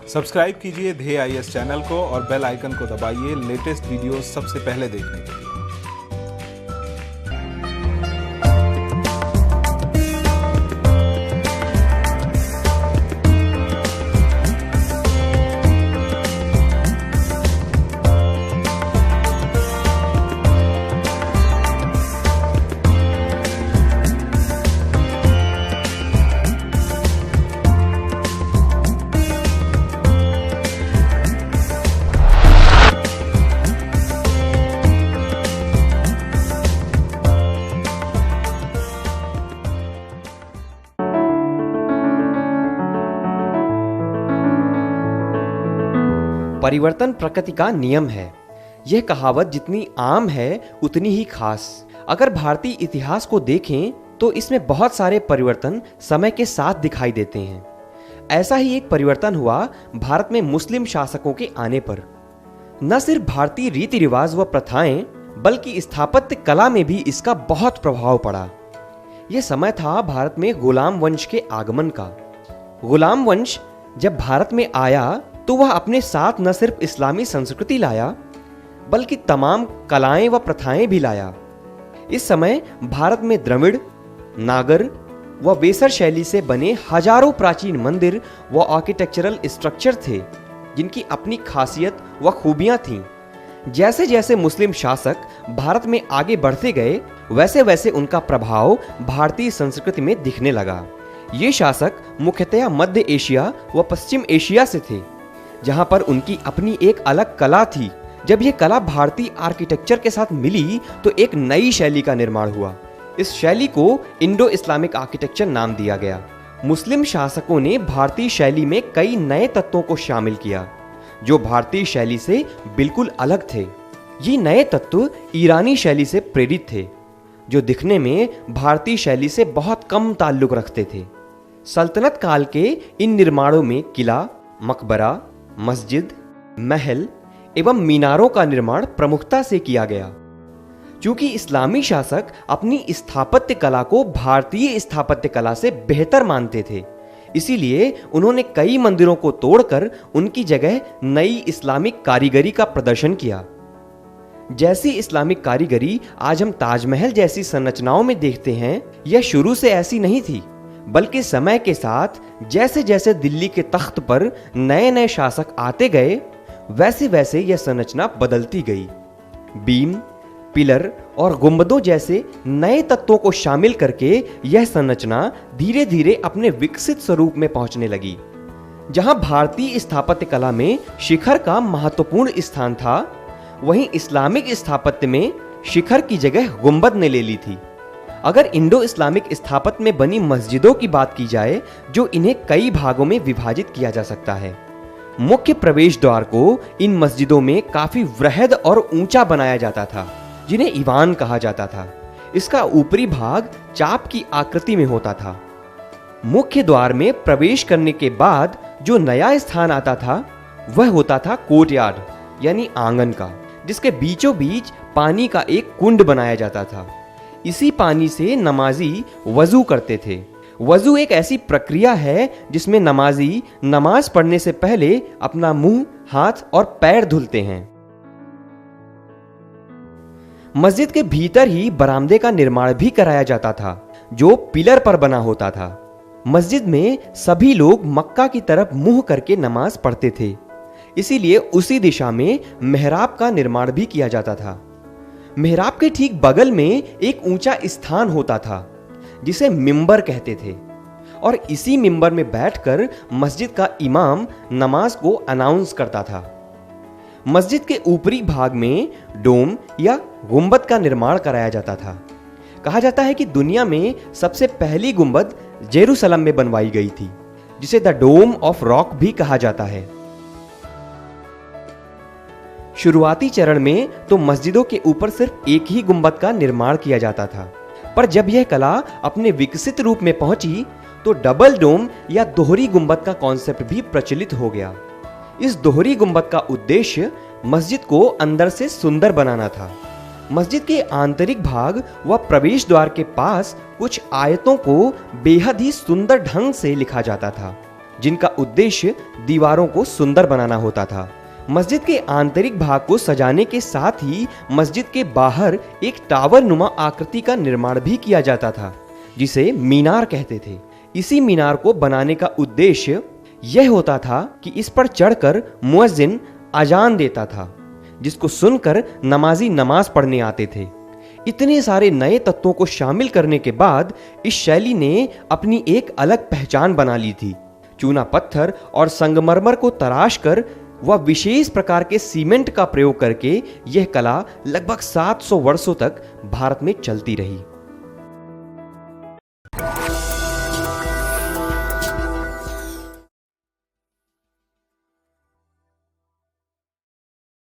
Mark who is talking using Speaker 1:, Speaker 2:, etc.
Speaker 1: Subscribe कीजिए ध्येय IAS channel को और बेल आइकन को दबाइए लेटेस्ट वीडियो सबसे पहले देखने के लिए।
Speaker 2: परिवर्तन प्रकृति का नियम है। यह कहावत जितनी आम है उतनी ही खास। अगर भारतीय इतिहास को देखें तो इसमें बहुत सारे परिवर्तन समय के साथ दिखाई देते हैं। ऐसा ही एक परिवर्तन हुआ भारत में मुस्लिम शासकों के आने पर। न सिर्फ भारतीय रीति रिवाज व प्रथाएं बल्कि स्थापत्य कला में भी इसका बहुत प्रभाव पड़ा। यह समय था भारत में गुलाम वंश के आगमन का। गुलाम वंश जब भारत में आया तो वह अपने साथ न सिर्फ इस्लामी संस्कृति लाया बल्कि तमाम कलाएं व प्रथाएं भी लाया। इस समय भारत में द्रविड़, नागर व वेसर शैली से बने हजारों प्राचीन मंदिर व आर्किटेक्चरल स्ट्रक्चर थे जिनकी अपनी खासियत व खूबियां थीं। जैसे जैसे मुस्लिम शासक भारत में आगे बढ़ते गए वैसे वैसे उनका प्रभाव भारतीय संस्कृति में दिखने लगा। ये शासक मुख्यतया मध्य एशिया व पश्चिम एशिया से थे जहां पर उनकी अपनी एक अलग कला थी। जब यह कला भारतीय आर्किटेक्चर के साथ मिली तो एक नई शैली का निर्माण हुआ। इस शैली को इंडो इस्लामिक आर्किटेक्चर नाम दिया गया। मुस्लिम शासकों ने भारतीय शैली में कई नए तत्वों को शामिल किया जो भारतीय शैली से बिल्कुल अलग थे। ये नए तत्व ईरानी शैली से प्रेरित थे जो दिखने में भारतीय शैली से बहुत कम ताल्लुक रखते थे। सल्तनत काल के इन निर्माणों में किला, मकबरा, मस्जिद, महल एवं मीनारों का निर्माण प्रमुखता से किया गया। चूंकि इस्लामी शासक अपनी स्थापत्य कला को भारतीय स्थापत्य कला से बेहतर मानते थे, इसीलिए उन्होंने कई मंदिरों को तोड़कर उनकी जगह नई इस्लामिक कारीगरी का प्रदर्शन किया। जैसी इस्लामिक कारीगरी आज हम ताजमहल जैसी संरचनाओं में देखते हैं, यह शुरू से ऐसी नहीं थी बल्कि समय के साथ जैसे जैसे दिल्ली के तख्त पर नए नए शासक आते गए वैसे वैसे यह संरचना बदलती गई। बीम, पिलर और गुंबदों जैसे नए तत्वों को शामिल करके यह संरचना धीरे धीरे अपने विकसित स्वरूप में पहुंचने लगी। जहां भारतीय स्थापत्य कला में शिखर का महत्वपूर्ण स्थान था, वहीं इस्लामिक स्थापत्य में शिखर की जगह गुंबद ने ले ली थी। अगर इंडो इस्लामिक स्थापत्य में बनी मस्जिदों की बात की जाए जो इन्हें कई भागों में विभाजित किया जा सकता है। मुख्य प्रवेश द्वार को इन मस्जिदों में काफी वृहद और ऊंचा बनाया जाता था जिन्हें ईवान कहा जाता था। इसका ऊपरी भाग चाप की आकृति में होता था। मुख्य द्वार में प्रवेश करने के बाद जो नया स्थान आता था वह होता था कोर्टयार्ड यानी आंगन का, जिसके बीचों बीच पानी का एक कुंड बनाया जाता था। इसी पानी से नमाजी वजू करते थे। वजू एक ऐसी प्रक्रिया है जिसमें नमाजी नमाज पढ़ने से पहले अपना मुंह, हाथ और पैर धुलते हैं। मस्जिद के भीतर ही बरामदे का निर्माण भी कराया जाता था जो पिलर पर बना होता था। मस्जिद में सभी लोग मक्का की तरफ मुंह करके नमाज पढ़ते थे, इसीलिए उसी दिशा में मेहराब का निर्माण भी किया जाता था। मेहराब के ठीक बगल में एक ऊंचा स्थान होता था जिसे मिंबर कहते थे और इसी मिंबर में बैठकर मस्जिद का इमाम नमाज को अनाउंस करता था। मस्जिद के ऊपरी भाग में डोम या गुंबद का निर्माण कराया जाता था। कहा जाता है कि दुनिया में सबसे पहली गुंबद जेरूसलम में बनवाई गई थी जिसे द डोम ऑफ रॉक भी कहा जाता है। शुरुआती चरण में तो मस्जिदों के ऊपर सिर्फ एक ही गुंबद का निर्माण किया जाता था, पर जब यह कला अपने विकसित रूप में पहुंची तो डबल डोम या दोहरी गुंबद का कॉन्सेप्ट भी प्रचलित हो गया। इस दोहरी गुंबद का उद्देश्य मस्जिद को अंदर से सुंदर बनाना था। मस्जिद के आंतरिक भाग व प्रवेश द्वार के पास कुछ आयतों को बेहद ही सुंदर ढंग से लिखा जाता था। जिनका उद्देश्य दीवारों को सुंदर बनाना होता था। मस्जिद के आंतरिक भाग को सजाने के साथ ही मस्जिद के बाहर एक टावर नुमा आकृति का निर्माण भी किया जाता था, जिसे मीनार कहते थे। इसी मीनार को बनाने का उद्देश्य यह होता था कि इस पर चढ़कर मुअज्जिन अजान देता था, जिसको सुनकर नमाजी नमाज पढ़ने आते थे। इतने सारे नए तत्वों को शामिल करने के बाद इस शैली ने अपनी एक अलग पहचान बना ली थी। चूना पत्थर और संगमरमर को तराश कर व विशेष प्रकार के सीमेंट का प्रयोग करके यह कला लगभग 700 वर्षों तक भारत में चलती रही।